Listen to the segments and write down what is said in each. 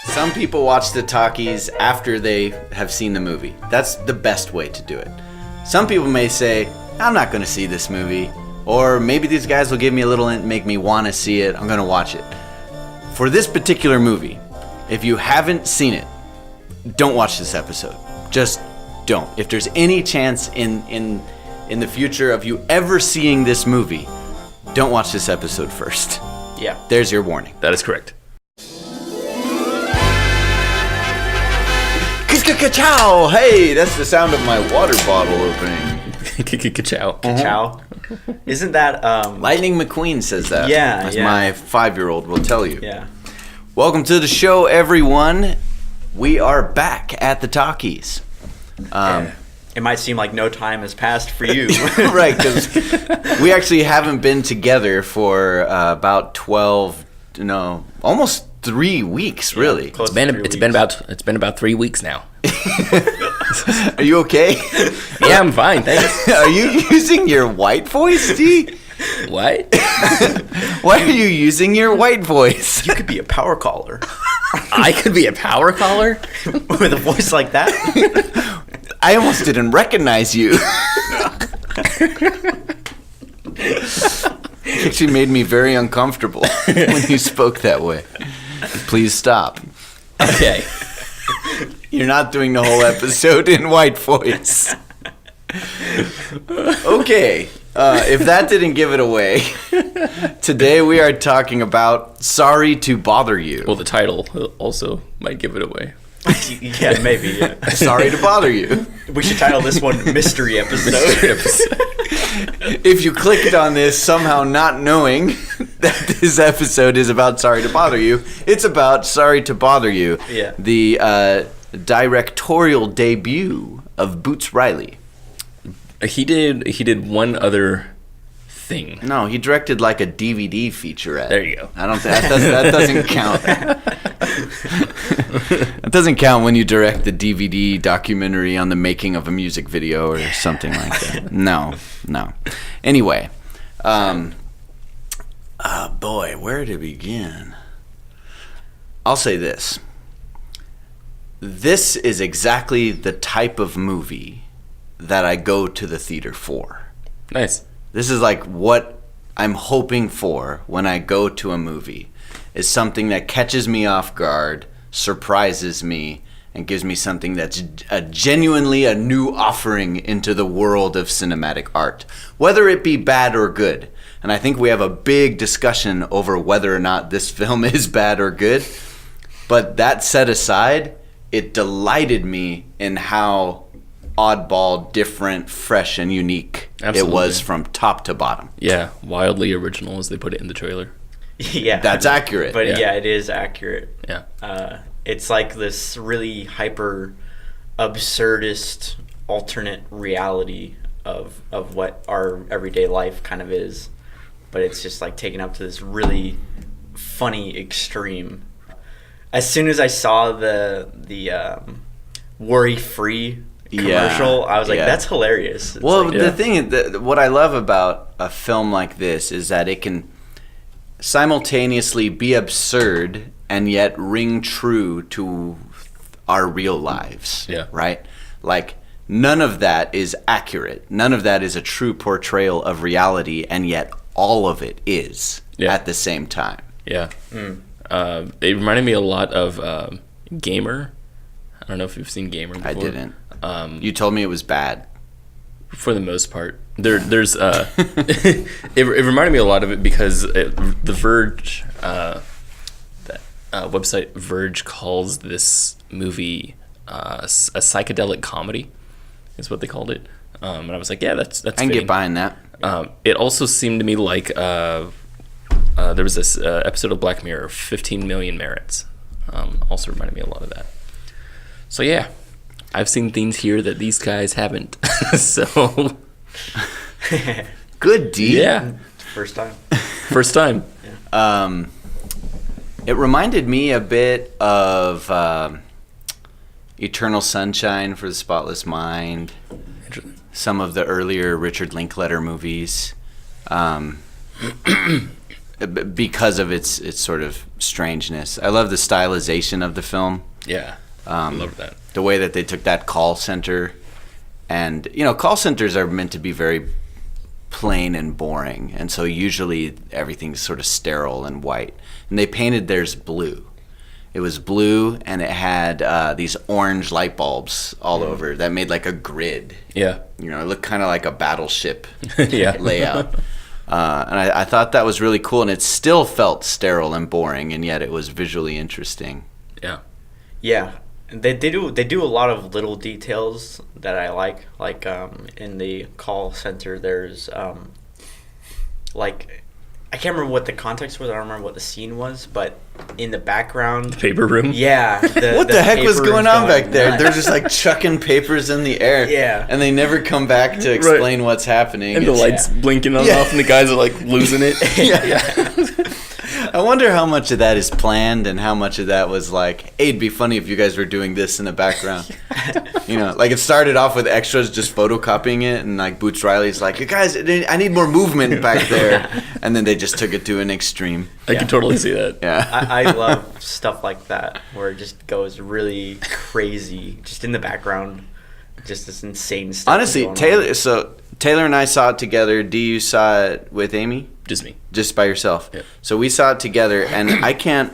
Some people watch the talkies after they have seen the movie. That's the best way to do it. Some people may say, I'm not going to see this movie. Or maybe these guys will give me a little and make me want to see it. I'm going to watch it. For this particular movie, if you haven't seen it, don't watch this episode. Just don't. If there's any chance in the future of you ever seeing this movie, don't watch this episode first. Yeah. There's your warning. That is correct. Ka-chow! Hey, that's the sound of my water bottle opening. Ka-chow. Chow. Isn't that Lightning McQueen says that. Yeah, as yeah. my 5-year-old will tell you. Yeah. Welcome to the show, everyone. We are back at the talkies. It might seem like no time has passed for you. Right, because we actually haven't been together for about almost 3 weeks, really. Close It's to 3 been about 3 weeks now. Are you okay? Yeah, I'm fine, thanks. Are you using your white voice, D? What? Why are you using your white voice? You could be a power caller I could be a power caller? with a voice like that. I almost didn't recognize you. It actually made me very uncomfortable when you spoke that way. Please stop. Okay. You're not doing the whole episode in white voice. Okay, if that didn't give it away, today we are talking about Sorry to Bother You. Well, the title also might give it away. Yeah, maybe. Yeah. Sorry to bother you. We should title this one Mystery Episode. If you clicked on this somehow not knowing that this episode is about Sorry to Bother You, it's about Sorry to Bother You, Yeah. the directorial debut of Boots Riley. He did one other thing. No, he directed like a DVD featurette. There you go. I don't think that doesn't count. It doesn't count when you direct the DVD documentary on the making of a music video or something like that. No. Anyway, boy, where to begin? I'll say this. This is exactly the type of movie that I go to the theater for. Nice. This is like what I'm hoping for when I go to a movie, is something that catches me off guard, surprises me, and gives me something that's genuinely a new offering into the world of cinematic art, whether it be bad or good. And I think we have a big discussion over whether or not this film is bad or good. But that set aside, it delighted me in how oddball, different, fresh, and unique Absolutely. it was from top to bottom. Yeah, wildly original as they put it in the trailer. Yeah. That's accurate. But Yeah. yeah, it is accurate. Yeah. It's like this really hyper absurdist alternate reality of what our everyday life kind of is. But it's just like taken up to this really funny extreme. As soon as I saw the worry-free commercial, I was like, that's hilarious. It's Well, like, the thing is, what I love about a film like this is that it can simultaneously be absurd and yet ring true to our real lives. Yeah. Right? Like, none of that is accurate. None of that is a true portrayal of reality, and yet all of it is at the same time. Yeah. It reminded me a lot of Gamer. I don't know if you've seen Gamer before. I didn't. You told me it was bad. For the most part. There's it reminded me a lot of it because The Verge, website Verge calls this movie a psychedelic comedy, is what they called it. And I was like, yeah, that's I can get behind that. It also seemed to me like there was this episode of Black Mirror, 15 Million Merits. Also reminded me a lot of that. So yeah, I've seen things here that these guys haven't. So Good, D. yeah, first time. first time. It reminded me a bit of Eternal Sunshine for the Spotless Mind, some of the earlier Richard Linklater movies. because of its sort of strangeness. I love the stylization of the film. Yeah, I love that. The way that they took that call center, and call centers are meant to be very plain and boring, and so usually everything's sort of sterile and white. And they painted theirs blue. It was blue, and it had these orange light bulbs all over that made like a grid. Yeah. It looked kind of like a battleship Yeah. layout. And I thought that was really cool, and it still felt sterile and boring, and yet it was visually interesting. Yeah. Yeah. They do a lot of little details that I like. Like in the call center, there's like, I can't remember what the context was. I don't remember what the scene was, but in the background, Paper room. yeah. What the heck was paper going is on back there? nuts. They're just like chucking papers in the air. Yeah. And they never come back to explain what's happening. And the It's- lights blinking on and off, and the guys are like losing it. I wonder how much of that is planned and how much of that was like, hey, it'd be funny if you guys were doing this in the background. Like it started off with extras just photocopying it, and like Boots Riley's like, you guys, I need more movement back there. And then they just took it to an extreme. I can totally see that. Yeah. I love stuff like that where it just goes really crazy, just in the background, just this insane stuff. Honestly, Taylor and I saw it together. You saw it with Amy? Just me. Just by yourself. Yeah. So we saw it together, and I can't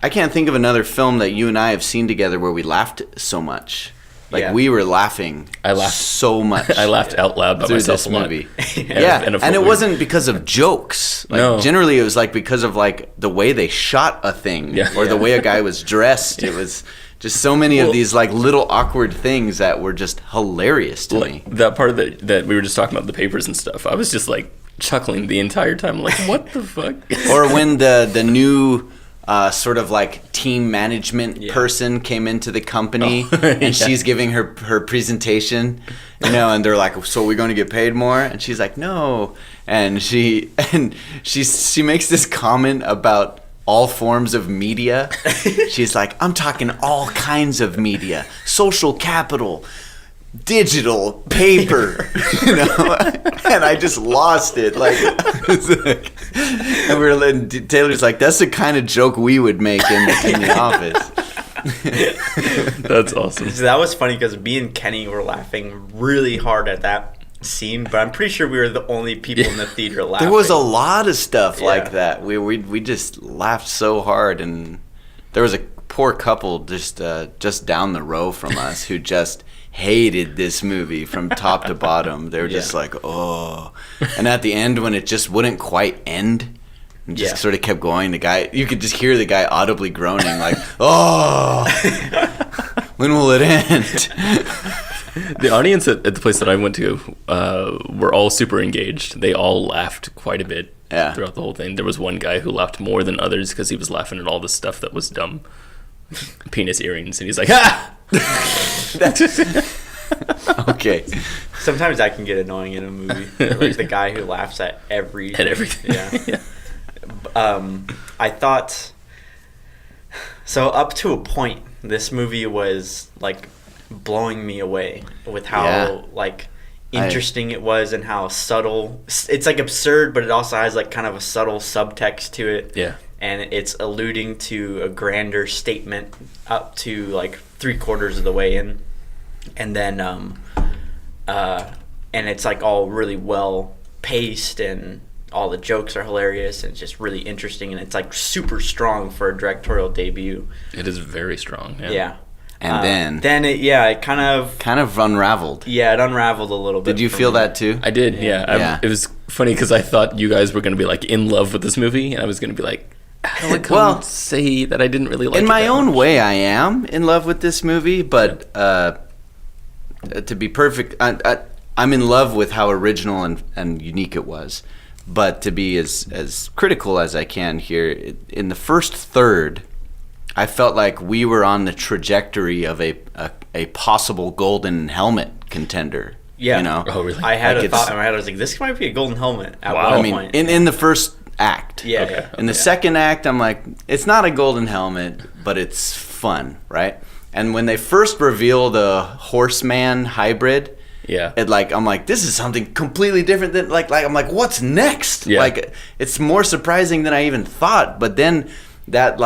think of another film that you and I have seen together where we laughed so much. Like Yeah. we were laughing. I laughed so much. I laughed out loud by through myself this a lot. movie. Yeah, And it wasn't because of jokes. Like, No. generally it was like because of like the way they shot a thing, Yeah. or the way a guy was dressed. It was just so many of these like little awkward things that were just hilarious to me. That part of that we were just talking about, the papers and stuff, I was just like chuckling the entire time, like, what the fuck? Or when the new sort of like team management person came into the company, and Yeah. she's giving her presentation, and they're like, so we're going to get paid more? And she's like, no. And she makes this comment about all forms of media. She's like, I'm talking all kinds of media, social capital, digital, paper, and I just lost it. And Taylor's like, that's the kind of joke we would make in the office. That's awesome. So that was funny because me and Kenny were laughing really hard at that scene, but I'm pretty sure we were the only people in the theater laughing. There was a lot of stuff like Yeah. that. We just laughed so hard, and there was a poor couple just down the row from us who just hated this movie from top to bottom. They were just like, oh. And at the end, when it just wouldn't quite end, and just sort of kept going, you could just hear the guy audibly groaning, like, oh, when will it end? The audience at the place that I went to were all super engaged. They all laughed quite a bit throughout the whole thing. There was one guy who laughed more than others because he was laughing at all the stuff that was dumb. Penis earrings, and he's like, ha! Okay. Sometimes that can get annoying in a movie. Like the guy who laughs at everything. At everything. Yeah. I thought, so up to a point, this movie was like blowing me away with how like interesting it was and how subtle. It's like absurd, but it also has like kind of a subtle subtext to it. Yeah. And it's alluding to a grander statement up to like 3/4 of the way in, and then and it's like all really well paced, and all the jokes are hilarious, and it's just really interesting, and it's like super strong for a directorial debut. It is very strong. Yeah. And then it kind of unraveled. Yeah, it unraveled a little bit. Did you for feel me. that too? I did, yeah. It was funny because I thought you guys were going to be like in love with this movie, and I was going to be like, how do I come say that I didn't really like it? In my that own much? way, I am in love with this movie, but to be perfect, I'm in love with how original and unique it was. But to be as critical as I can here, in the first third, I felt like we were on the trajectory of a possible golden helmet contender. Yeah. Oh, really? I had Like a it's- thought in my head. I was like, this might be a golden helmet at Wow. one I mean, point. in the first act. Yeah. Okay. Yeah. In the second act, I'm like, it's not a golden helmet, but it's fun, right? And when they first reveal the horseman hybrid, Yeah. I'm like, this is something completely different than I'm like, what's next? Yeah. Like, it's more surprising than I even thought. But then that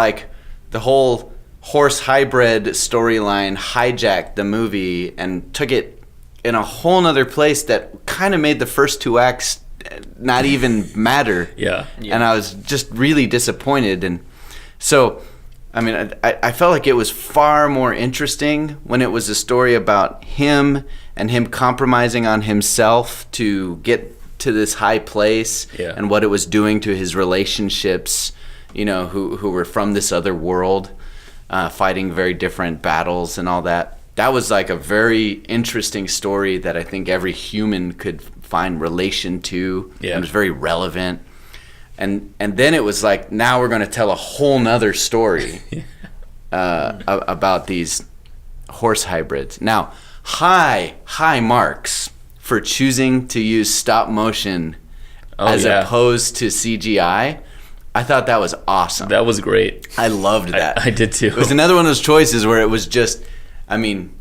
the whole horse hybrid storyline hijacked the movie and took it in a whole nother place that kind of made the first two acts not even matter. Yeah. And I was just really disappointed. And so, I mean, I felt like it was far more interesting when it was a story about him and him compromising on himself to get to this high place, and what it was doing to his relationships, who were from this other world, fighting very different battles and all that. That was like a very interesting story that I think every human could find relation to. Yeah. It was very relevant. And then it was like, now we're going to tell a whole nother story about these horse hybrids. Now, high marks for choosing to use stop motion opposed to CGI. I thought that was awesome. That was great. I loved that. I did too. It was another one of those choices where it was just, I mean,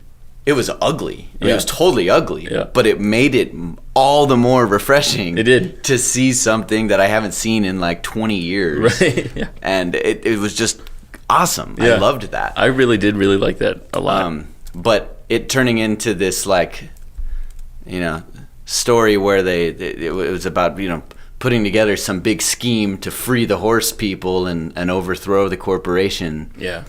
it was ugly. I mean, it was totally ugly. Yeah. But it made it all the more refreshing. It did. To see something that I haven't seen in like 20 years. Right. Yeah. And it was just awesome. Yeah. I loved that. I really did really like that a lot. But it turning into this story where it was about, putting together some big scheme to free the horse people and overthrow the corporation. Yeah.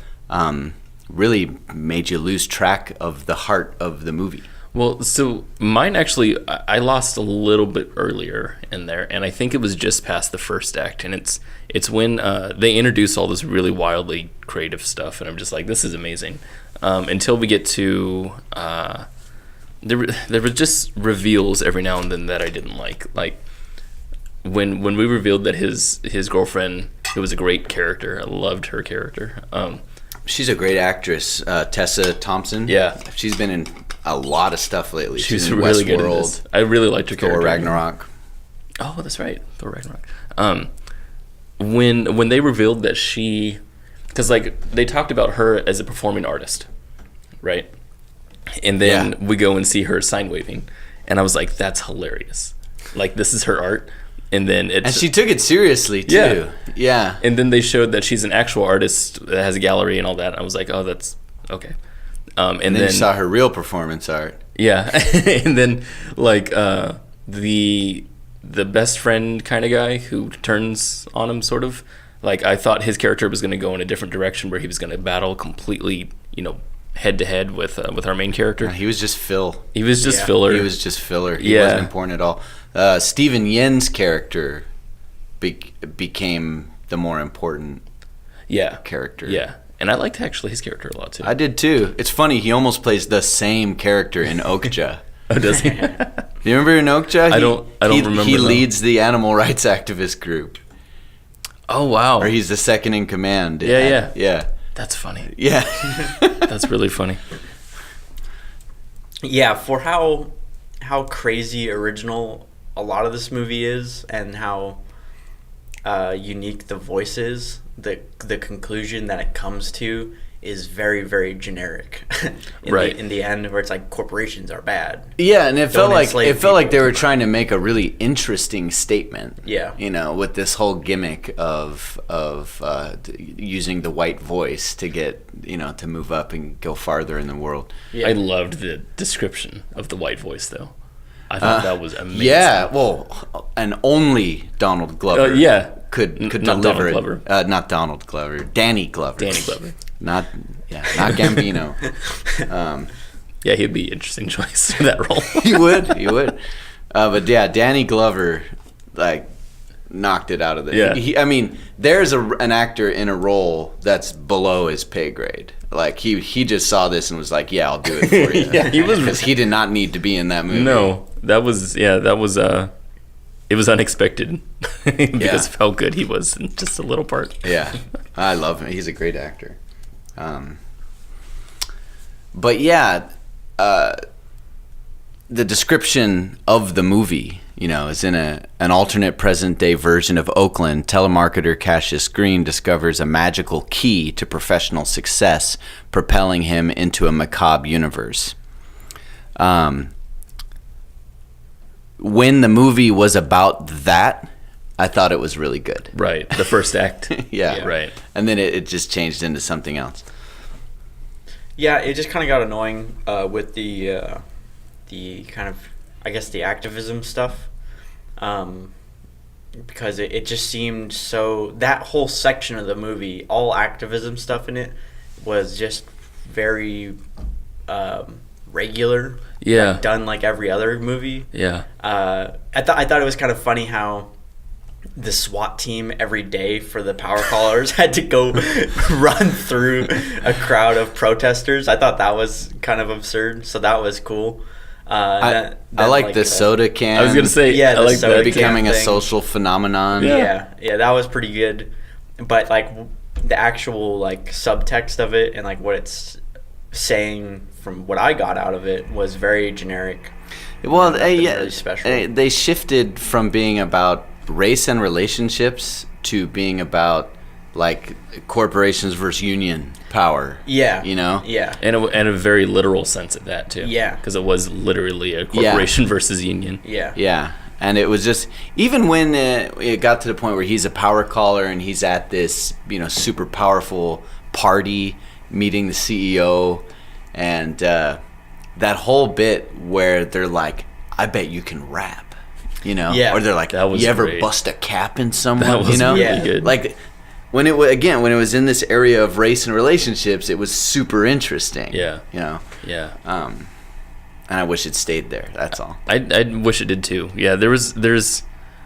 Really made you lose track of the heart of the movie. Well, so mine actually, I lost a little bit earlier in there, and I think it was just past the first act, and it's when they introduce all this really wildly creative stuff, and I'm just like, this is amazing. Until we get to there were just reveals every now and then that I didn't like when we revealed that his girlfriend, who was a great character, I loved her character. She's a great actress, Tessa Thompson. Yeah, she's been in a lot of stuff lately. She's in really Westworld, good in this. I really liked her character. Thor Ragnarok. Oh, that's right, Thor Ragnarok. When they revealed that she, because they talked about her as a performing artist, right? And then we go and see her sign waving, and I was like, that's hilarious. Like, this is her art. And then and she took it seriously too. Yeah. And then they showed that she's an actual artist that has a gallery and all that. And I was like, oh, that's okay. And then you saw her real performance art. Yeah. And then the best friend kind of guy who turns on him, sort of. I thought his character was going to go in a different direction where he was going to battle completely, head to head with our main character. He was just Phil. He was just filler. He was just filler. He wasn't important at all. Steven Yen's character became the more important character. Yeah. And I liked actually his character a lot too. I did too. It's funny, he almost plays the same character in Okja. Oh, does he? Do you remember in Okja? I don't remember. He leads the animal rights activist group. Oh, wow. Or he's the second in command. Yeah. That's funny. Yeah. That's really funny. Yeah, for how crazy original a lot of this movie is, and how unique the voice is, the conclusion that it comes to is very, very generic. In the end, where it's like, corporations are bad. Yeah, and it felt like they were people. trying to make a really interesting statement. Yeah. With this whole gimmick of using the white voice to get, to move up and go farther in the world. Yeah. I loved the description of the white voice, though. I thought that was amazing. Yeah, well, and only Donald Glover. Could not deliver Donald it. Glover. Not Donald Glover. Danny Glover. Not Gambino. Yeah, he'd be an interesting choice for that role. He would. But yeah, Danny Glover, knocked it out of the. Yeah. There's an actor in a role that's below his pay grade. He just saw this and was like, yeah, I'll do it for you. Yeah, he was, because he did not need to be in that movie. No, that was it was unexpected because of how good he was in just a little part. Yeah, I love him. He's a great actor. But yeah, the description of the movie, is in an alternate present-day version of Oakland. Telemarketer Cassius Green discovers a magical key to professional success, propelling him into a macabre universe. when the movie was about that, I thought it was really good. Right. The first act. Yeah. Right. And then it just changed into something else. Yeah, it just kind of got annoying with the kind of, I guess, the activism stuff, because it just seemed so, that whole section of the movie, all activism stuff in it, was just very regular. Yeah. Like, done like every other movie. Yeah. I thought it was kind of funny how the SWAT team every day for the power callers had to go run through a crowd of protesters. I thought that was kind of absurd, so that was cool. I like the soda can. I was gonna say, yeah, I the like soda that. can becoming a thing. social phenomenon. Yeah, that was pretty good. But like the actual like subtext of it and like what it's saying from what I got out of it was very generic. Well, Nothing yeah, really special. they shifted from being about race and relationships to being about like corporations versus union power. Yeah, you know. Yeah, And a very literal sense of that too. Yeah. Because it was literally a corporation versus union. yeah. Yeah, and it was just, even when it got to the point where he's a power caller and he's at this, super powerful party meeting the CEO, and that whole bit where they're like, "I bet you can rap," Yeah. or they're like, That was "You ever great. bust a cap in someone?" That was really Yeah. good. Like when it was in this area of race and relationships, it was super interesting. Yeah. Yeah. Yeah. And I wish it stayed there. That's all. I wish it did too. Yeah, there's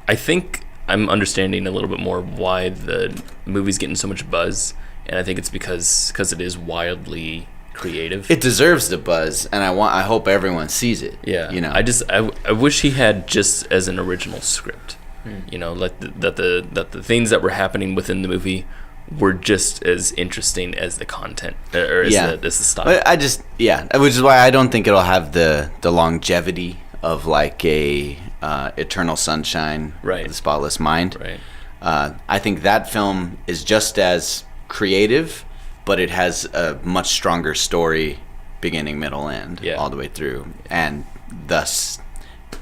I think I'm understanding a little bit more why the movie's getting so much buzz, and I think it's because it is wildly creative. It deserves the buzz, and I hope everyone sees it. Yeah. I I wish he had just as an original script. Like that the things that were happening within the movie were just as interesting as the content or as the style. But which is why I don't think it'll have the longevity of like a Eternal Sunshine, Right. of the Spotless Mind. Right. I think that film is just as creative, but it has a much stronger story, beginning, middle, end, all the way through, and thus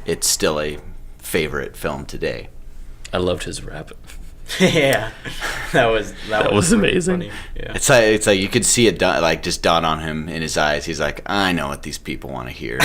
it's still a favorite film today. I loved his rap. Yeah, that was really amazing. funny. Yeah. It's like you could see it just dawn on him in his eyes. He's like, I know what these people want to hear,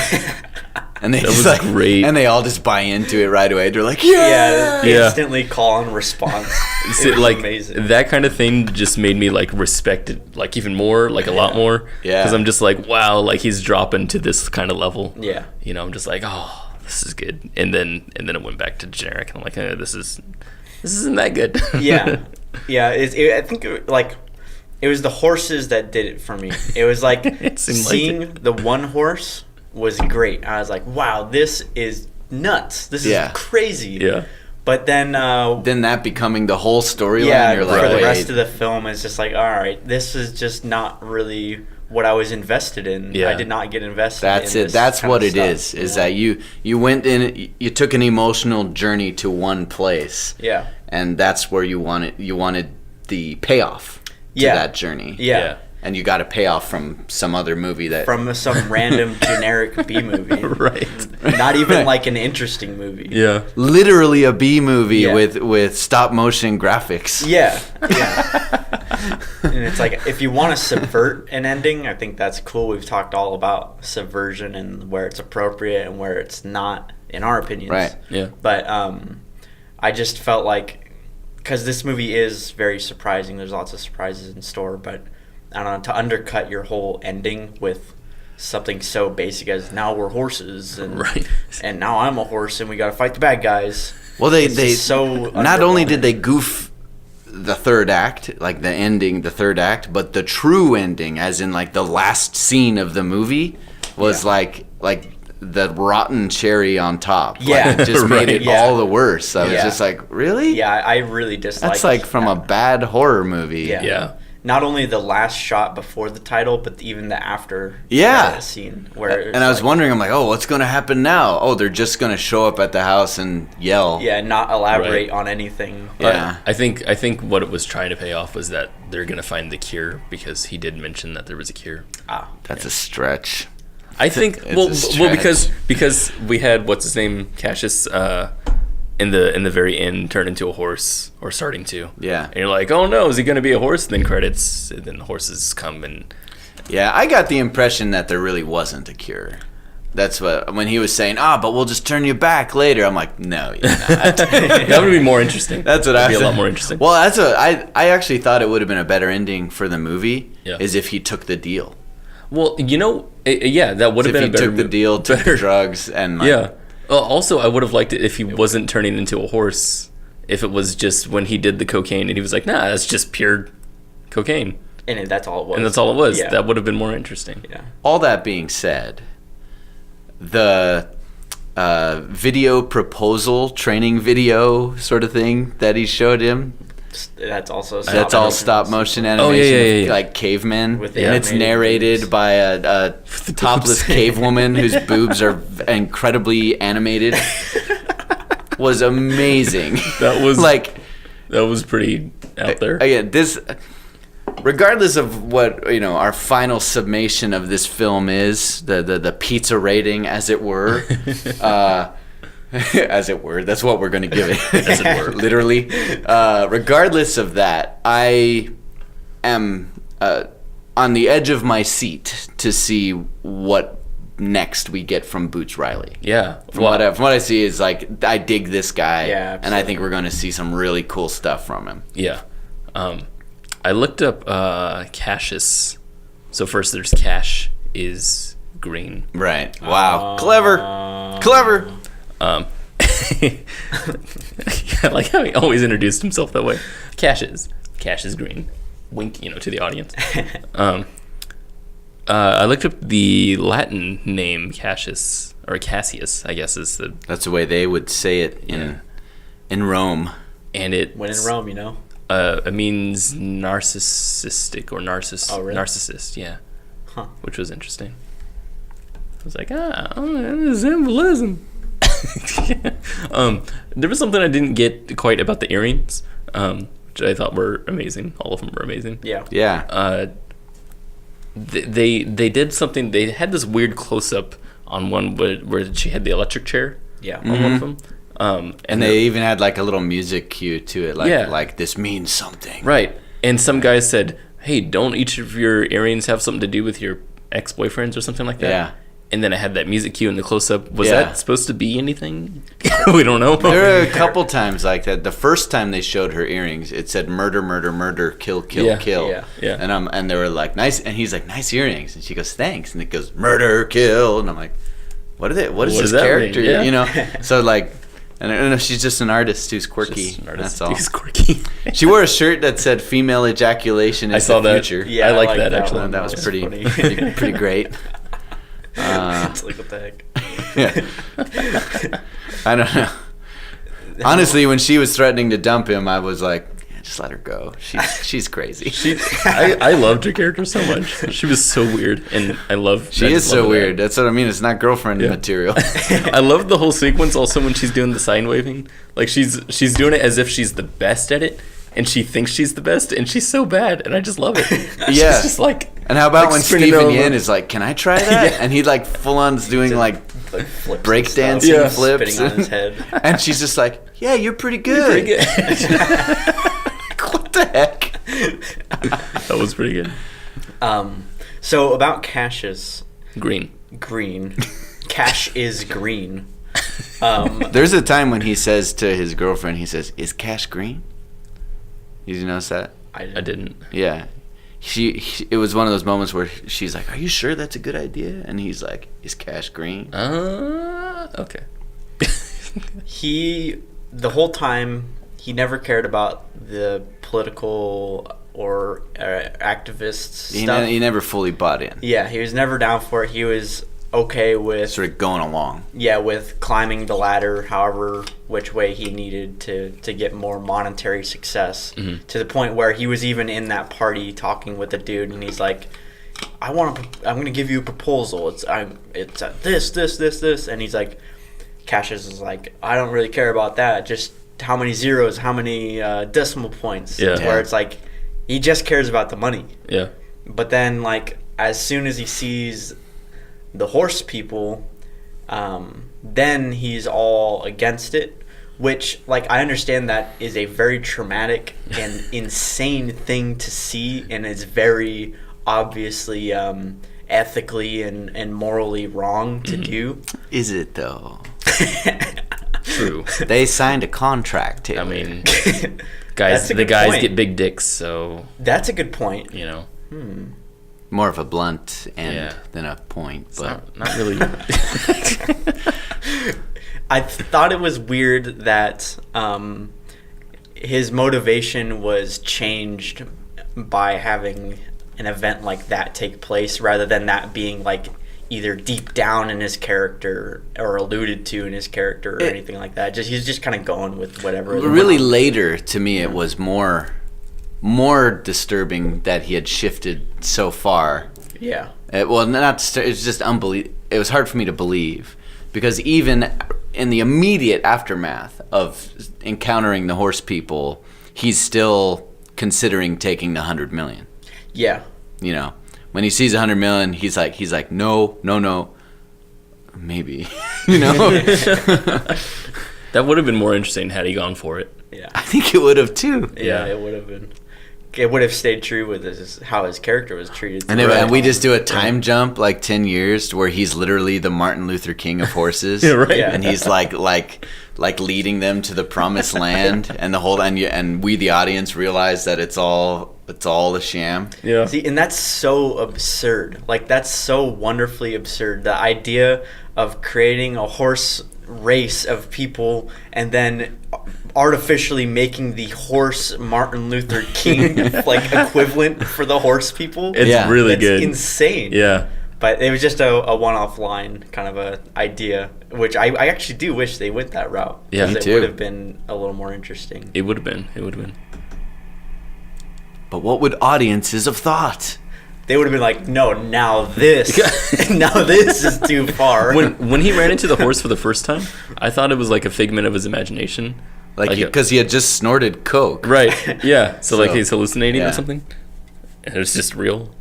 and they was great. And they all just buy into it right away. They're like, yeah. Yeah. Instantly call and response. See, It was like amazing. that kind of thing just made me like respect it like even more, like a lot more. Yeah. Because I'm just like, wow, like he's dropping to this kind of level. Yeah. I'm just like, oh, this is good. And then it went back to generic, and I'm like, this isn't that good. Yeah. I think it was the horses that did it for me. It was like It seemed like seeing the one horse was great. I was like, wow, this is nuts. This is crazy. Yeah. But then That becoming the whole storyline. yeah, You're for like, the wait. rest of the film, it's just like, all right, this is just not really what I was invested in. Yeah. I did not get invested That's in it. this That's kind what of it stuff. is that you went in, you took an emotional journey to one place. Yeah. And that's where you wanted the payoff to Yeah. that journey. Yeah. And you got a payoff from some other movie that From some random generic B movie. Right. Not even like an interesting movie. Yeah. literally a B movie Yeah. with stop motion graphics. Yeah. And it's like, if you want to subvert an ending, I think that's cool. We've talked all about subversion and where it's appropriate and where it's not, in our opinions. Right. Yeah. But I just felt like, because this movie is very surprising, there's lots of surprises in store, but I don't know, to undercut your whole ending with something so basic as now we're horses and Right. and now I'm a horse and we got to fight the bad guys. Well, It's they just so not only underwhelming. did they goof the third act, like the ending, the third act, but the true ending, as in like the last scene of the movie, was like the rotten cherry on top. Yeah. Like, it just made it Yeah. all the worse. I was Yeah. just like, really? Yeah, I really disliked That's like from a bad horror movie. Yeah. Yeah. Not only the last shot before the title, but even the after credit scene where it And I was like, wondering, I'm like, oh, what's going to happen now? Oh, they're just going to show up at the house and yell. yeah, not elaborate Right. on anything. Yeah. I think what it was trying to pay off was that they're gonna find the cure, because he did mention that there was a cure. Ah, That's a stretch. I think It's a well stretch. because we had what's his name Cassius in the very end turn into a horse or starting to. Yeah. And you're like, oh no, is he going to be a horse? And then credits, and then the horses come and. Yeah, I got the impression that there really wasn't a cure. That's what when he was saying, but we'll just turn you back later. I'm like, no, you're not. That would be more interesting. That's what That'd I be a said. lot more interesting. Well, I actually thought it would have been a better ending for the movie Yeah. is if he took the deal. Well, yeah, that would have If been he a better took the deal, took the better- drugs, and like, Yeah. Also, I would have liked it if he wasn't turning into a horse. If it was just when he did the cocaine and he was like, nah, that's just pure cocaine. And that's all it was. And that's all it was. Yeah. That would have been more interesting. Yeah. All that being said, the video proposal training video sort of thing that he showed him. That's also That's all stop motion animation, yeah. of, like cavemen, With and it's animated narrated boobs. by a topless cave woman whose boobs are incredibly animated. Was amazing. That was like that was pretty out there. again. This, regardless of what our final summation of this film is, the pizza rating, as it were. As it were, that's what we're going to give it. As it were, literally. Regardless of that, I am on the edge of my seat to see what next we get from Boots Riley. Yeah. From what I see is like I dig this guy, Yeah, and I think we're going to see some really cool stuff from him. Yeah. I looked up Cassius. So first there's Cash is green. Right. Wow. Clever. I like how he always introduced himself that way. Cash is green. Wink, to the audience. I looked up the Latin name Cassius, or Cassius, I guess is the. That's the way they would say it in Rome. And it. When in Rome, It means narcissistic or Oh, really? narcissist, yeah. Huh. Which was interesting. I was like, symbolism. There was something I didn't get quite about the earrings, which I thought were amazing. All of them were amazing. Yeah. Yeah. They did something. They had this weird close up on one where she had the electric chair Yeah. on one of them. And they even had like a little music cue to it, like Yeah. like this means something. Right. And some guy said, hey, don't each of your earrings have something to do with your ex-boyfriends or something like that? Yeah. And then I had that music cue in the close-up. Was Yeah. that supposed to be anything? We don't know. There were a couple times like that. The first time they showed her earrings, it said murder, murder, murder, kill, kill, Yeah. kill. Yeah. And they were like nice, and he's like nice earrings, and she goes thanks, and it goes murder, kill, and I'm like, what are they? What is What this does that mean? character? Yeah. So like, and I don't know, she's just an artist who's quirky. Just an artist. That's all. He's quirky. She wore a shirt that said "female ejaculation is I saw the that. future." Yeah, I like like that, that actually. one. That was That's pretty, funny. pretty great. It's like, what the heck? Yeah. I don't know. Honestly, when she was threatening to dump him, I was like, yeah, just let her go. She's crazy. I loved her character so much. She was so weird, and I love. She is so weird. That's what I mean. It's not girlfriend Yeah. material. I love the whole sequence also when she's doing the sign waving. Like she's doing it as if she's the best at it, and she thinks she's the best, and she's so bad, and I just love it. Yeah. She's just like. And how about Like when spinning Stephen over. Yen is like, "Can I try that?" Yeah. And he like full on's doing like Like flips break and stuff. dancing Yeah. flips, Spitting on his head. and she's just like, "Yeah, you're pretty good." Pretty good. What the heck? That was pretty good. So about Cassius Green. Green. Cash is green. There's a time when he says to his girlfriend, he says, "Is Cash green?" Did you notice that? I didn't. Yeah. It was one of those moments where she's like, "Are you sure that's a good idea?" And he's like, "Is Cash green?" Okay. The whole time, he never cared about the political or activist stuff. He never fully bought in. Yeah, he was never down for it. He was okay with Sort of going along. with climbing the ladder, however which way he needed to get more monetary success. Mm-hmm. To the point where he was even in that party talking with the dude, and he's like, I'm going to give you a proposal. It's this, and he's like, Cassius is like, I don't really care about that. Just how many zeros, how many decimal points. Yeah. Where it's like, he just cares about the money. Yeah. But then, like, as soon as he sees the horse people, then he's all against it. Which, like, I understand that is a very traumatic and insane thing to see, and it's very obviously ethically and morally wrong to do. Is it though? True. They signed a contract, Taylor. I mean, That's a the good guys point. get big dicks, so That's a good point. you know, more of a blunt end Yeah. than a point, it's but not really. I thought it was weird that his motivation was changed by having an event like that take place, rather than that being like either deep down in his character or alluded to in his character or anything like that. He's just kind of going with whatever. really later to me it was more disturbing that he had shifted so far. Yeah. It's just unbelievable. It was hard for me to believe, because even in the immediate aftermath of encountering the horse people, he's still considering taking the 100 million. Yeah. You know, when he sees 100 million, he's like, no, maybe. You know, That would have been more interesting had he gone for it. Yeah. I think it would have too. Yeah, it would have been. It would have stayed true with how his character was treated. And we just do a time jump like 10 years to where he's literally the Martin Luther King of horses. Yeah, right. Yeah. And he's like leading them to the promised land, and the whole and we the audience realize that it's all a sham. Yeah. See, and that's so absurd. Like, that's so wonderfully absurd. The idea of creating a horse race of people and then artificially making the horse Martin Luther King like equivalent for the horse people. It's Yeah. really That's good. insane. Yeah. But it was just a one-off line kind of a idea, which I actually do wish they went that route. Yeah, 'cause me it too. would have been a little more interesting. It would have been. But what would audiences have thought? They would have been like, no, now this is too far. When he ran into the horse for the first time, I thought it was like a figment of his imagination. Like, because he had just snorted coke. Right. Yeah. So like So, he's hallucinating yeah. or something. And it was just real.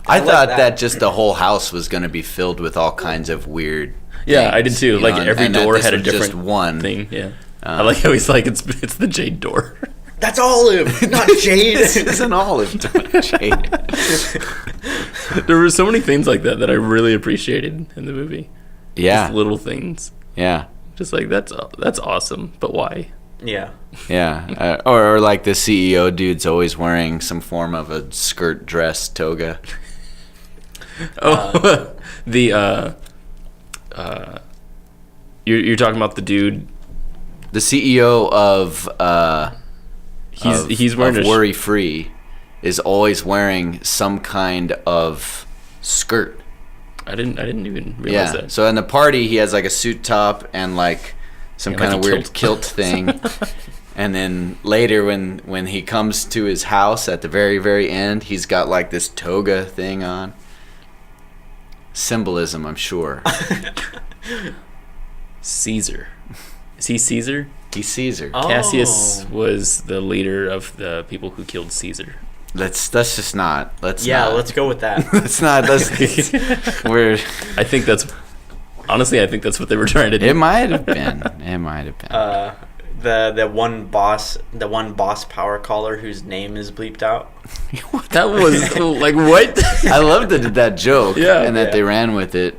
I like thought that. that just the whole house was going to be filled with all kinds of weird. Yeah, I did things, too. you Like know, every and that door this had a was just different one thing. Yeah. I like how he's like it's the jade door. That's olive, not jade. This is an olive shade. There were so many things like that I really appreciated in the movie. Yeah, Just little things. yeah, Just like that's awesome, but why? Yeah. yeah. Or like the CEO dude's always wearing some form of a skirt, dress, toga. Oh, you're talking about the dude. The CEO of He's wearing a Worry Free is always wearing some kind of skirt. I didn't even realize Yeah. that. So in the party, he has like a suit top and like some Yeah, kind like of a weird kilt thing. And then later, when he comes to his house at the very, very end, he's got like this toga thing on. Symbolism, I'm sure. Caesar. Is he Caesar? He's Caesar. Oh. Cassius was the leader of the people who killed Caesar. Let's just not. Let's Let's go with that. Let's not. We're. I think that's what they were trying to do. It might have been. The one boss power caller whose name is bleeped out. That was like what? I loved that joke. Yeah. And that Yeah. they ran with it.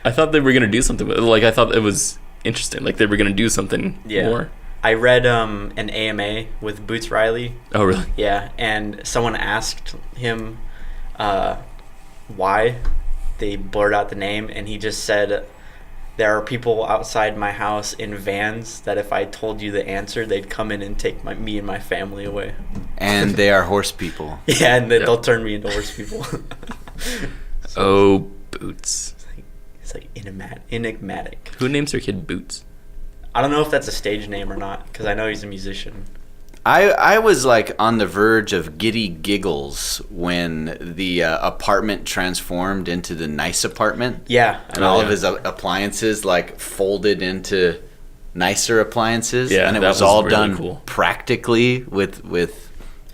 I thought they were gonna do something with it. Like I thought it was interesting. Like they were gonna do something more. I read an AMA with Boots Riley. Oh really? Yeah, and someone asked him why they blurred out the name, and he just said, there are people outside my house in vans that if I told you the answer, they'd come in and take me and my family away. And they are horse people. Yeah, and then they'll turn me into horse people. Oh, Boots. It's like enigmatic. Who names their kid Boots? I don't know if that's a stage name or not, because I know he's a musician. I was like on the verge of giddy giggles when the apartment transformed into the nice apartment. Yeah. And all of his appliances like folded into nicer appliances. Yeah, and it that was was all really done cool. practically with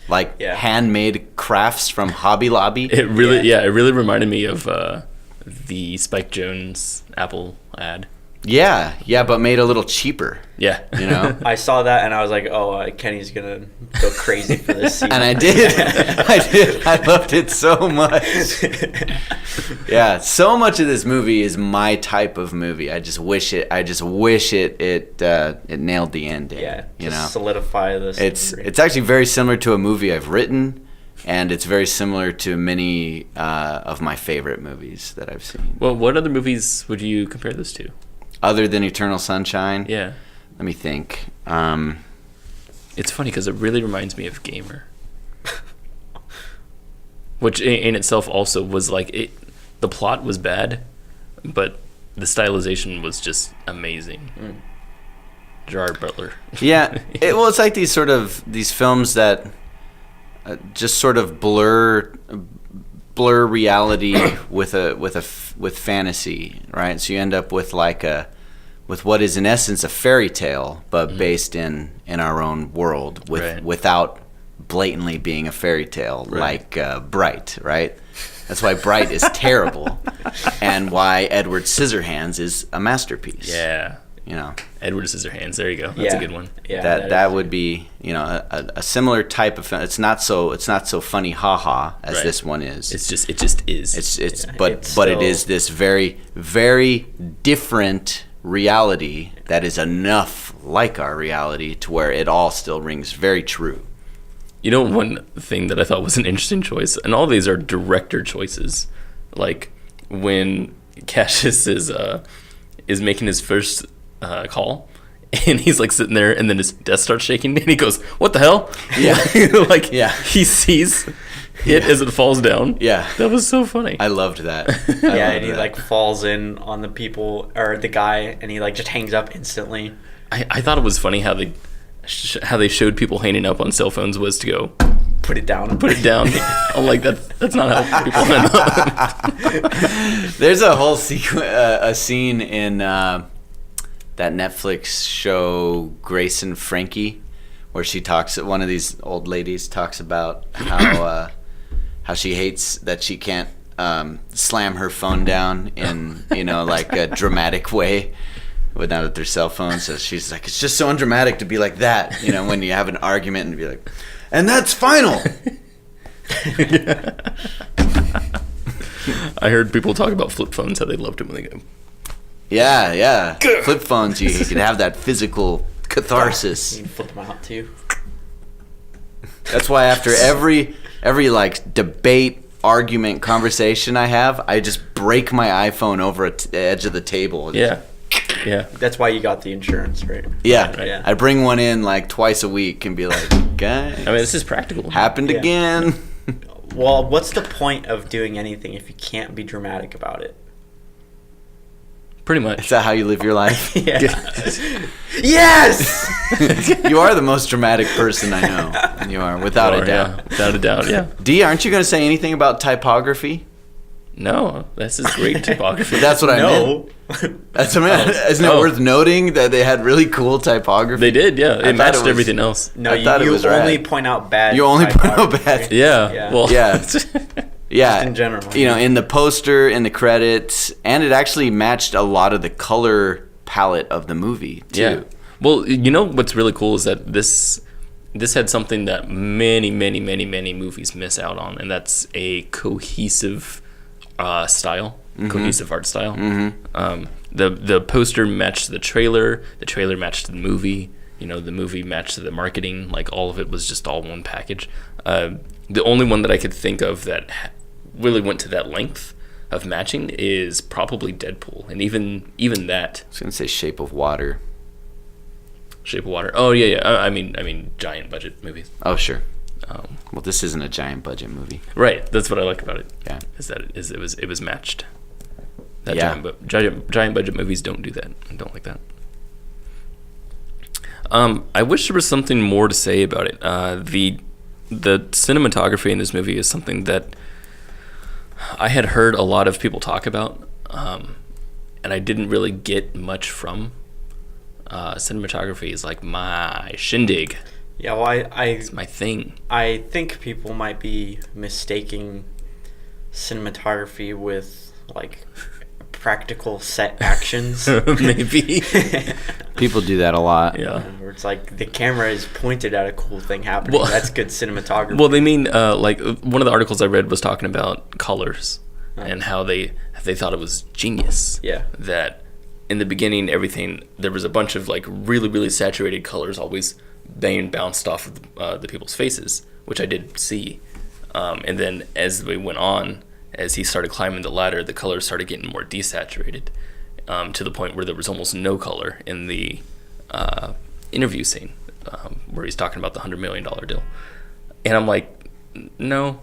like Yeah. handmade crafts from Hobby Lobby. It really reminded me of the Spike Jonze Apple ad. Yeah, but made a little cheaper. Yeah. You know? I saw that and I was like, oh, Kenny's gonna go crazy for this scene. And I did. I loved it so much. Yeah, so much of this movie is my type of movie. I just wish it nailed the ending. Yeah, you know, solidify this. It's actually very similar to a movie I've written, and it's very similar to many of my favorite movies that I've seen. Well, what other movies would you compare this to? Other than Eternal Sunshine? Yeah. Let me think. It's funny because it really reminds me of Gamer. Which in itself also was like, the plot was bad, but the stylization was just amazing. Gerard Butler. Yeah. It's like these films that just sort of blur reality with fantasy, right? So you end up with with what is in essence a fairy tale, but based in our own world, without blatantly being a fairy tale, like Bright, right? That's why Bright is terrible, and why Edward Scissorhands is a masterpiece. Yeah. You know, Edward Scissorhands. There you go. That's a good one. Yeah, that would be, you know, a similar type of film. It's not so funny, haha, as this one is. It just is. But it is this very, very different reality that is enough like our reality to where it all still rings very true. You know, one thing that I thought was an interesting choice, and all these are director choices, like when Cassius is making his first call, and he's like sitting there, and then his desk starts shaking, and he goes, "What the hell?" Yeah, he sees it as it falls down. Yeah, that was so funny. I loved that. And he like falls in on the people or the guy, and he like just hangs up instantly. I thought it was funny how they showed people hanging up on cell phones was to go put it down. I'm like, that's not how people hang up. There's a whole a scene in that Netflix show Grace and Frankie, where one of these old ladies talks about how she hates that she can't slam her phone down in like a dramatic way without their cell phone. So she's like, it's just so undramatic to be like that, when you have an argument and be like, and that's final. I heard people talk about flip phones, how they loved it when they go. Yeah. Flip phones, you can have that physical catharsis. You can flip them out too. That's why after every like debate, argument, conversation I have, I just break my iPhone over the edge of the table. Yeah. That's why you got the insurance, right? Yeah. Right. I bring one in like twice a week and be like, guys. I mean, this is practical. Happened again. Well, what's the point of doing anything if you can't be dramatic about it? Pretty much. Is that how you live your life? Yeah. Yes! You are the most dramatic person I know. You are, without a doubt. Yeah. Without a doubt, yeah. D, aren't you going to say anything about typography? No, this is great typography. That's what I meant. That's what I meant. Isn't it worth noting that they had really cool typography? They did, yeah. It matched everything else. No, you only point out bad. You only point out bad. Yeah. Well, yeah. Yeah, just in general. In the poster, in the credits, and it actually matched a lot of the color palette of the movie too. Yeah. Well, what's really cool is that this had something that many movies miss out on, and that's a cohesive style, cohesive art style. Mm-hmm. The poster matched the trailer matched the movie. The movie matched the marketing. Like all of it was just all one package. The only one that I could think of that really went to that length of matching is probably Deadpool, and even that. I was gonna say Shape of Water. Shape of Water. Oh yeah. I mean giant budget movies. Oh sure. Well, this isn't a giant budget movie. Right. That's what I like about it. Yeah. Is that it was matched. Yeah. Giant budget movies don't do that. I don't like that. I wish there was something more to say about it. The cinematography in this movie is something that I had heard a lot of people talk about, and I didn't really get much from. Cinematography is like my shindig. Yeah, well, It's my thing. I think people might be mistaking cinematography with like practical set actions. Maybe. People do that a lot. Yeah. Where it's like the camera is pointed at a cool thing happening. Well- That's good cinematography. Well, they mean like one of the articles I read was talking about colors and how they thought it was genius. Yeah. That in the beginning, there was a bunch of like really, really saturated colors always being bounced off of the people's faces, which I did see. And then as we went on, as he started climbing the ladder, the colors started getting more desaturated, to the point where there was almost no color in the interview scene, where he's talking about the $100 million deal. And I'm like, no.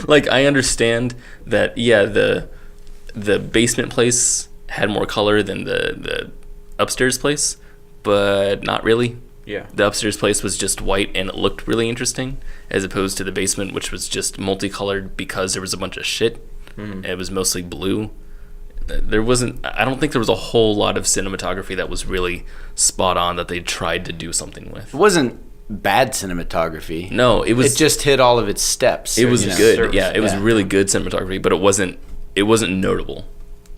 Like, I understand that, yeah, the basement place had more color than the upstairs place, but not really. Yeah. The upstairs place was just white and it looked really interesting, as opposed to the basement, which was just multicolored because there was a bunch of shit. And it was mostly blue. I don't think there was a whole lot of cinematography that was really spot on that they tried to do something with. It wasn't bad cinematography. No, it was. It just hit all of its steps. It was you know? good. Yeah, it was Yeah. really good cinematography, but it wasn't notable.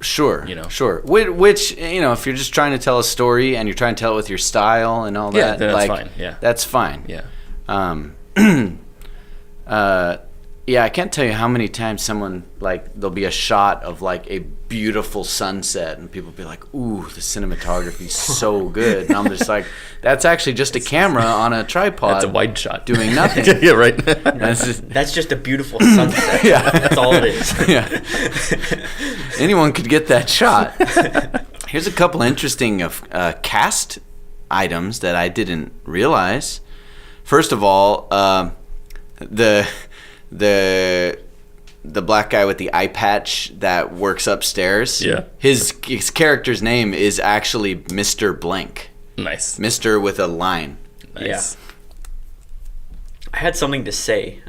Sure, You know. sure. Which, you know, if you're just trying to tell a story and you're trying to tell it with your style and all Yeah, that, then like, that's fine. Yeah. that's fine. Yeah. Yeah, I can't tell you how many times someone, like, there'll be a shot of, like, a beautiful sunset, and people be like, ooh, the cinematography's so good. And I'm just like, that's actually just a camera on a tripod. That's a wide shot. Doing nothing. Yeah, right. That's just a beautiful sunset. Yeah. That's all it is. Yeah. Anyone could get that shot. Here's a couple interesting cast items that I didn't realize. First of all, the black guy with the eye patch that works upstairs. Yeah. His character's name is actually Mr. Blank. Nice. Mr. with a line. Nice. I had something to say,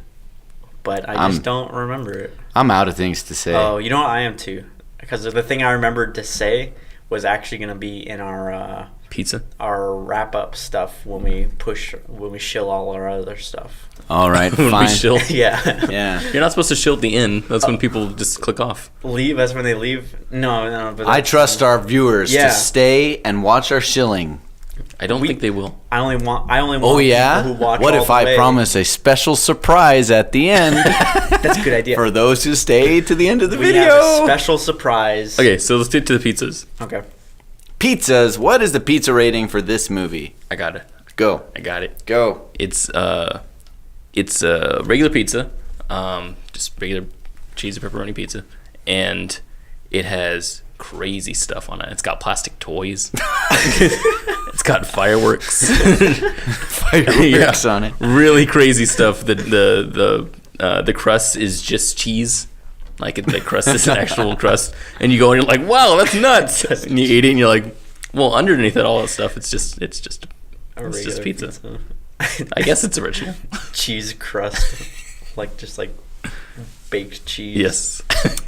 but I just don't remember it. I'm out of things to say. Oh, you know what? I am too. Because the thing I remembered to say was actually going to be in our Pizza. our wrap up stuff when we shill all our other stuff. All right, When we fine. shill. Yeah. Yeah. You're not supposed to shill at the end. That's when people just click off. Leave. That's when they leave. No. But I that's- trust our viewers Yeah. to stay and watch our shilling. I don't think they will. I only want. Oh yeah? people who watch. What all if the I way. promise a special surprise at the end That's a good idea. for those who stay to the end of the we video? have a special surprise. Okay, so let's get to the pizzas. Okay. Pizzas. What is the pizza rating for this movie? I got it. Go. I got it. Go. It's a regular pizza, just regular cheese and pepperoni pizza, and it has crazy stuff on it. It's got plastic toys. It's got fireworks. Fireworks on it. Really crazy stuff. The crust is just cheese. Like the crust is an actual crust, and you go and you're like, "Wow, that's nuts!" And you eat it, and you're like, "Well, underneath it, all that stuff, it's just Regular pizza." I guess it's original. Cheese crust, just like baked cheese. Yes.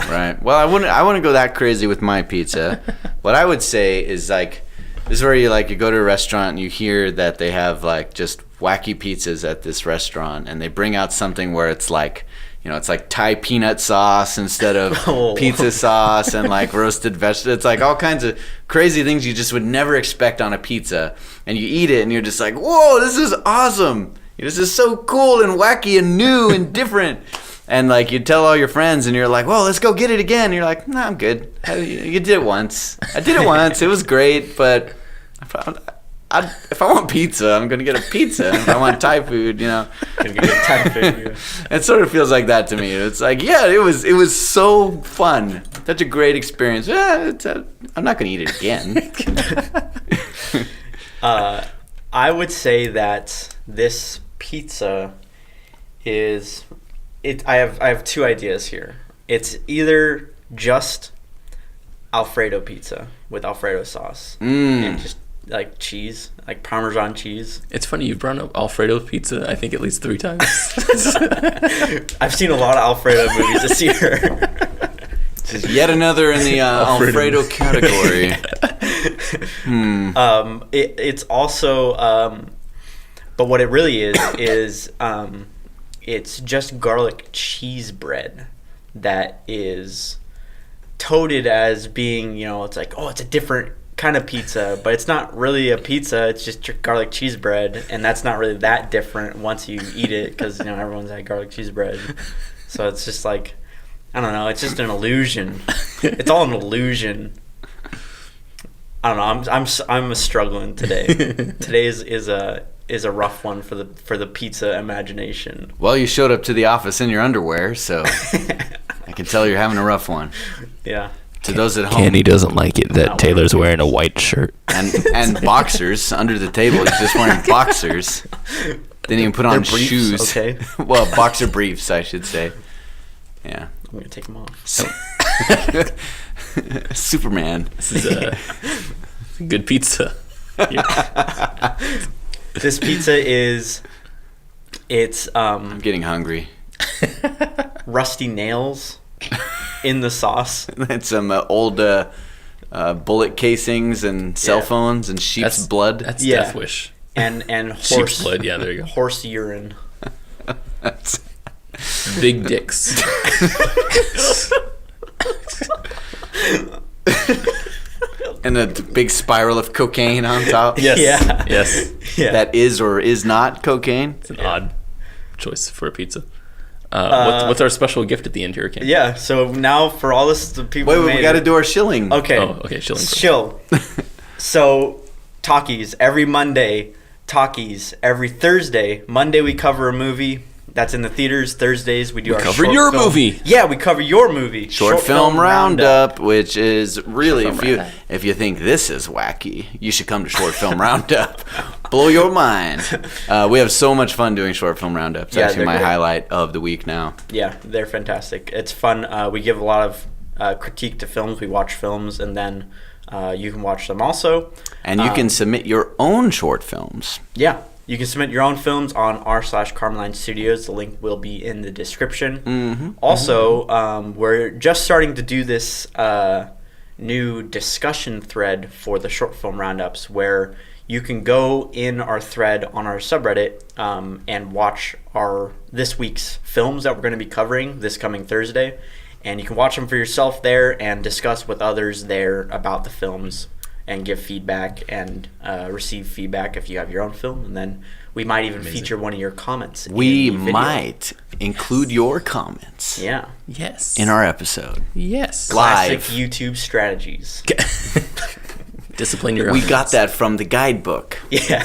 Right. Well, I wouldn't go that crazy with my pizza. What I would say is like, this is where you go to a restaurant and you hear that they have like just wacky pizzas at this restaurant, and they bring out something where it's like, you know, it's like Thai peanut sauce instead of Oh. pizza sauce, and like roasted vegetables. It's like all kinds of crazy things you just would never expect on a pizza. And you eat it and you're just like, whoa, this is awesome. This is so cool and wacky and new and different. And like you tell all your friends and you're like, well, let's go get it again. And you're like, no, I'm good. You did it once. I did it once. It was great. But if I want pizza, I'm going to get a pizza. If I want Thai food, you know. Gonna get Thai food. It sort of feels like that to me. It's like, yeah, it was so fun. Such a great experience. I'm not going to eat it again. I would say that this pizza is it. I have two ideas here. It's either just Alfredo pizza with Alfredo sauce and just like cheese, like Parmesan cheese. It's funny you brought up Alfredo pizza, I think at least 3 times. I've seen a lot of Alfredo movies this year. Yet another in the Alfredo category. It's also, but what it really is it's just garlic cheese bread that is coded as being, it's like, oh, it's a different kind of pizza, but it's not really a pizza. It's just garlic cheese bread, and that's not really that different once you eat it, because everyone's had garlic cheese bread. So it's just like, I don't know. It's just an illusion. It's all an illusion. I don't know. I'm struggling today. Today is a rough one for the pizza imagination. Well, you showed up to the office in your underwear, so I can tell you're having a rough one. Yeah. To those at home, Kenny doesn't like it that Taylor's wearing a white shirt and boxers under the table. He's just wearing boxers. Didn't even put on briefs, shoes. okay. Well, boxer briefs, I should say. Yeah. I'm gonna take them off. Superman. This is good pizza. This pizza it's I'm getting hungry. rusty nails in the sauce. That's some old bullet casings and cell phones and sheep's blood. That's Yeah. Death Wish. And Sheep's horse blood. Yeah, there you go. horse urine. That's- Big dicks. and a big spiral of cocaine on top. Yes. Yeah. Yes. Yeah. That is or is not cocaine. It's an odd choice for a pizza. What's our special gift at the end here, Kenny? Yeah. So now for all this, the people. Wait, we got to do our shilling. Okay. Oh, okay. Shilling. Chill. So, Talkies every Monday. Talkies every Thursday. Monday we cover a movie that's in the theaters. Thursdays we do our cover short your film. movie. Yeah, we cover your movie. Short film roundup, which is really, Short film if you think this is wacky, you should come to Short Film Roundup. Blow your mind. We have so much fun doing Short Film Roundup. It's Yeah, actually they're my great. highlight of the week now. Yeah, they're fantastic. It's fun. We give a lot of critique to films. We watch films, and then you can watch them also. And you can submit your own short films. Yeah, you can submit your own films on r/Carmeline Studios. The link will be in the description. Mm-hmm. Also, we're just starting to do this new discussion thread for the short film roundups, where you can go in our thread on our subreddit and watch this week's films that we're going to be covering this coming Thursday. And you can watch them for yourself there and discuss with others there about the films and give feedback and receive feedback if you have your own film. And then we might even feature one of your comments. We in the video. might include your comments Yeah. Yes. in our episode. Yes. Live. Classic YouTube strategies. Discipline your. We got that from the guidebook. Yeah.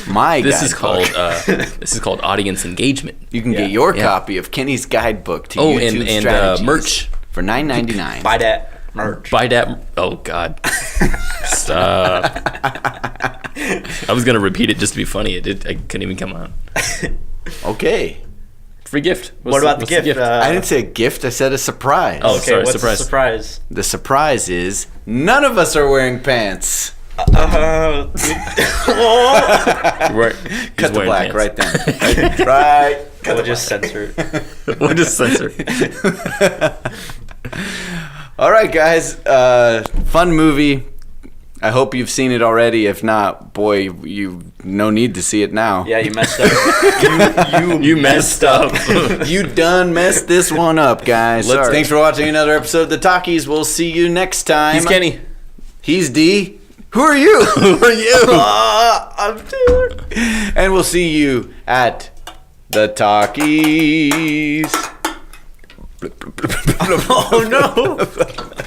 My This is guidebook. called this is called audience engagement. You can Yeah. get your Yeah. copy of Kenny's guidebook to Oh, YouTube and strategies merch. for $9.99. Buy that merch. Buy that. Oh God. Stop. I was gonna repeat it just to be funny. I couldn't even come out. Okay. Free gift. What about the gift? I didn't say a gift. I said a surprise. Oh, okay, sorry, what's surprise. the surprise? The surprise is none of us are wearing pants. Uh, Cut the wearing black pants. right there. Right. Cut we'll the just censor it. We'll just censor. All right, guys. Fun movie. I hope you've seen it already. If not, boy, you no need to see it now. Yeah, you messed up. You messed up. You done messed this one up, guys. Let's- Thanks for watching another episode of The Talkies. We'll see you next time. He's Kenny. He's D. Who are you? Who are you? I'm Taylor. And we'll see you at The Talkies. Oh no.